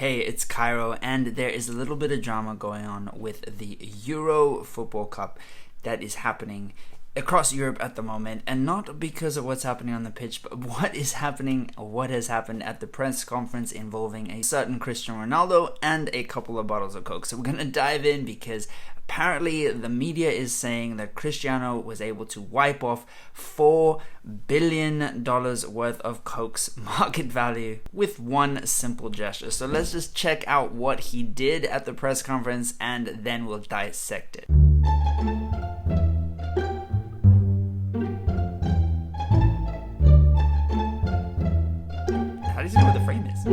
Hey, it's Cairo, and there is a little bit of drama going on with the Euro Football Cup that is happening across Europe at the moment, and not because of what's happening on the pitch, but what has happened at the press conference involving a certain Cristiano Ronaldo and a couple of bottles of Coke. So we're going to dive in because apparently the media is saying that Cristiano was able to wipe off $4 billion worth of Coke's market value with one simple gesture. So let's just check out what he did at the press conference and then we'll dissect it. How does he know where the frame is?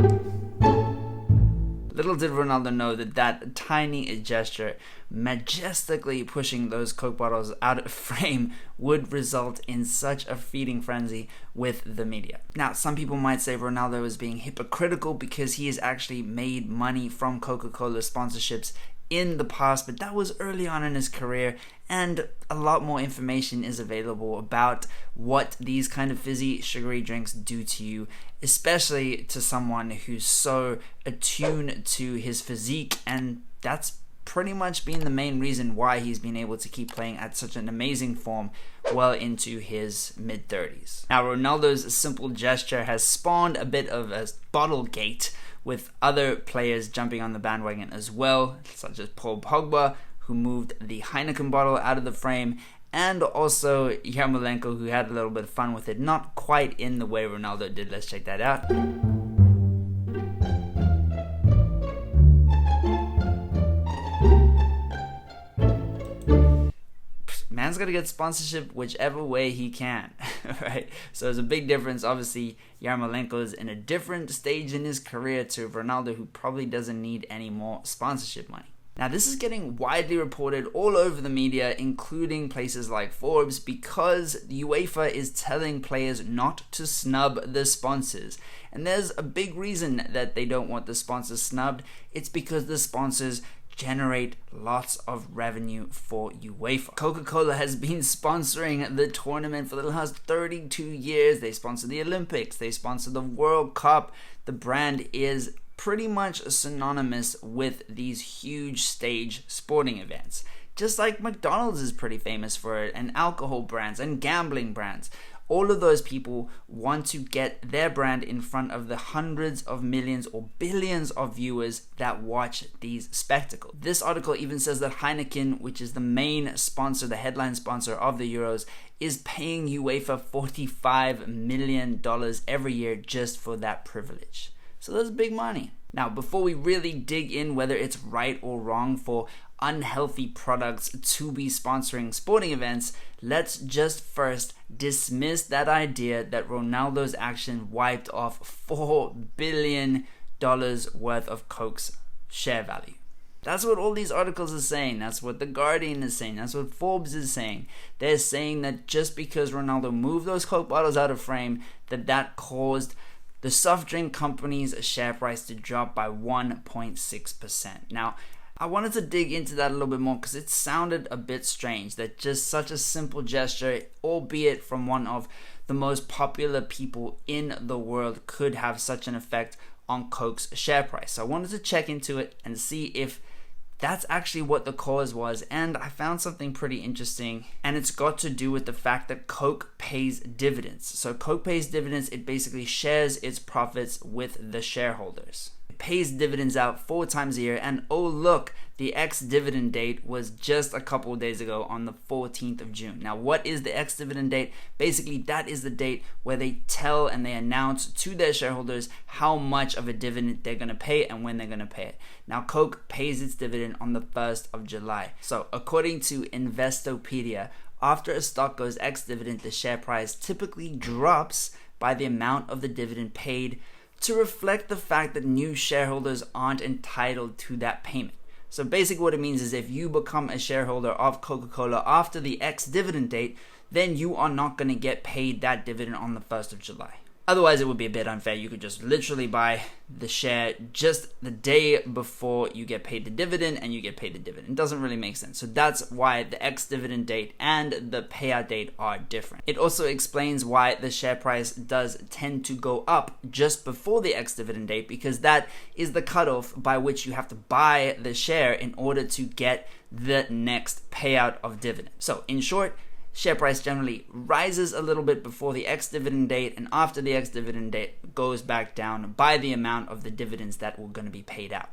Little did Ronaldo know that tiny gesture, majestically pushing those Coke bottles out of frame, would result in such a feeding frenzy with the media. Now, some people might say Ronaldo is being hypocritical because he has actually made money from Coca Cola sponsorships in the past, but that was early on in his career, and a lot more information is available about what these kind of fizzy, sugary drinks do to you, especially to someone who's so attuned to his physique, and that's pretty much been the main reason why he's been able to keep playing at such an amazing form well into his mid-30s. Now, Ronaldo's simple gesture has spawned a bit of a Bottlegate, with other players jumping on the bandwagon as well, such as Paul Pogba, who moved the Heineken bottle out of the frame, and also Yarmolenko, who had a little bit of fun with it, not quite in the way Ronaldo did. Let's check that out. Man's got to get sponsorship whichever way he can, right? So there's a big difference. Obviously, Yarmolenko is in a different stage in his career to Ronaldo, who probably doesn't need any more sponsorship money. Now, this is getting widely reported all over the media, including places like Forbes, because the UEFA is telling players not to snub the sponsors. And there's a big reason that they don't want the sponsors snubbed. It's because the sponsors generate lots of revenue for UEFA. Coca Cola has been sponsoring the tournament for the last 32 years. They sponsor the Olympics, they sponsor the World Cup. The brand is pretty much synonymous with these huge stage sporting events. Just like McDonald's is pretty famous for it, and alcohol brands and gambling brands. All of those people want to get their brand in front of the hundreds of millions or billions of viewers that watch these spectacles. This article even says that Heineken, which is the main sponsor, the headline sponsor of the Euros, is paying UEFA $45 million every year just for that privilege. So that's big money. Now, before we really dig in whether it's right or wrong for unhealthy products to be sponsoring sporting events, let's just first dismiss that idea that Ronaldo's action wiped off $4 billion worth of Coke's share value. That's what all these articles are saying. That's what The Guardian is saying. That's what Forbes is saying. They're saying that just because Ronaldo moved those Coke bottles out of frame, that caused the soft drink company's share price to drop by 1.6%. Now, I wanted to dig into that a little bit more because it sounded a bit strange that just such a simple gesture, albeit from one of the most popular people in the world, could have such an effect on Coke's share price. So I wanted to check into it and see if that's actually what the cause was, and I found something pretty interesting, and it's got to do with the fact that Coke pays dividends. So Coke pays dividends, it basically shares its profits with the shareholders. It pays dividends out 4 times a year, and oh look, the ex-dividend date was just a couple of days ago on the 14th of June. Now, what is the ex-dividend date? Basically, that is the date where they tell and they announce to their shareholders how much of a dividend they're going to pay and when they're going to pay it. Now, Coke pays its dividend on the 1st of July. So, according to Investopedia, after a stock goes ex-dividend, the share price typically drops by the amount of the dividend paid to reflect the fact that new shareholders aren't entitled to that payment. So basically what it means is if you become a shareholder of Coca-Cola after the ex-dividend date, then you are not going to get paid that dividend on the 1st of July. Otherwise, it would be a bit unfair. You could just literally buy the share just the day before you get paid the dividend, and you get paid the dividend. It doesn't really make sense. So that's why the ex-dividend date and the payout date are different. It also explains why the share price does tend to go up just before the ex-dividend date, because that is the cutoff by which you have to buy the share in order to get the next payout of dividend. So in short, share price generally rises a little bit before the ex-dividend date, and after the ex-dividend date goes back down by the amount of the dividends that were going to be paid out.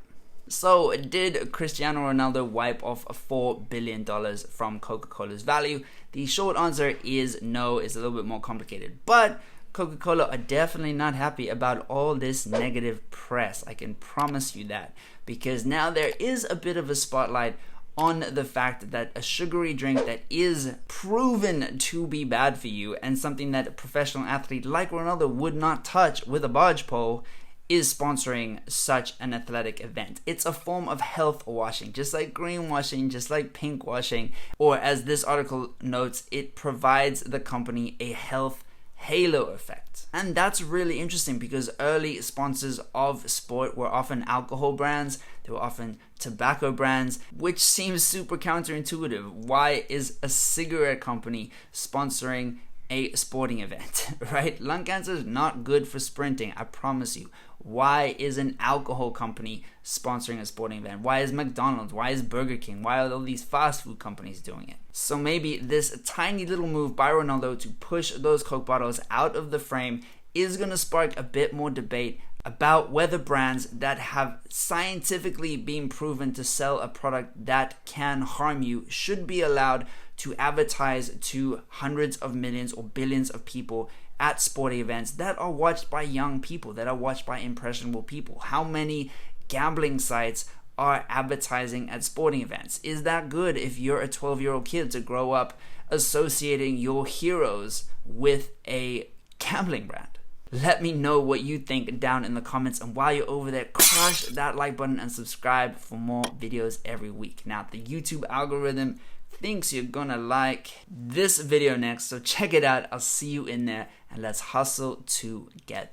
So did Cristiano Ronaldo wipe off $4 billion from Coca Cola's value? The short answer is no. It's a little bit more complicated, but Coca Cola are definitely not happy about all this negative press. I can promise you that, because now there is a bit of a spotlight on the fact that a sugary drink that is proven to be bad for you, and something that a professional athlete like Ronaldo would not touch with a barge pole, is sponsoring such an athletic event. It's a form of health washing, just like greenwashing, just like pink washing, or as this article notes, it provides the company a health halo effect. And that's really interesting, because early sponsors of sport were often alcohol brands, they were often tobacco brands, which seems super counterintuitive. Why is a cigarette company sponsoring a sporting event, right? Lung cancer is not good for sprinting, I promise you. Why is an alcohol company sponsoring a sporting event? Why is McDonald's? Why is Burger King? Why are all these fast food companies doing it? So maybe this tiny little move by Ronaldo to push those Coke bottles out of the frame is going to spark a bit more debate about whether brands that have scientifically been proven to sell a product that can harm you should be allowed to advertise to hundreds of millions or billions of people at sporting events that are watched by young people, that are watched by impressionable people. How many gambling sites are advertising at sporting events? Is that good if you're a 12-year-old kid to grow up associating your heroes with a gambling brand? Let me know what you think down in the comments, and while you're over there, crush that like button and subscribe for more videos every week. Now, the YouTube algorithm thinks you're gonna like this video next, so check it out. I'll see you in there, and let's hustle together.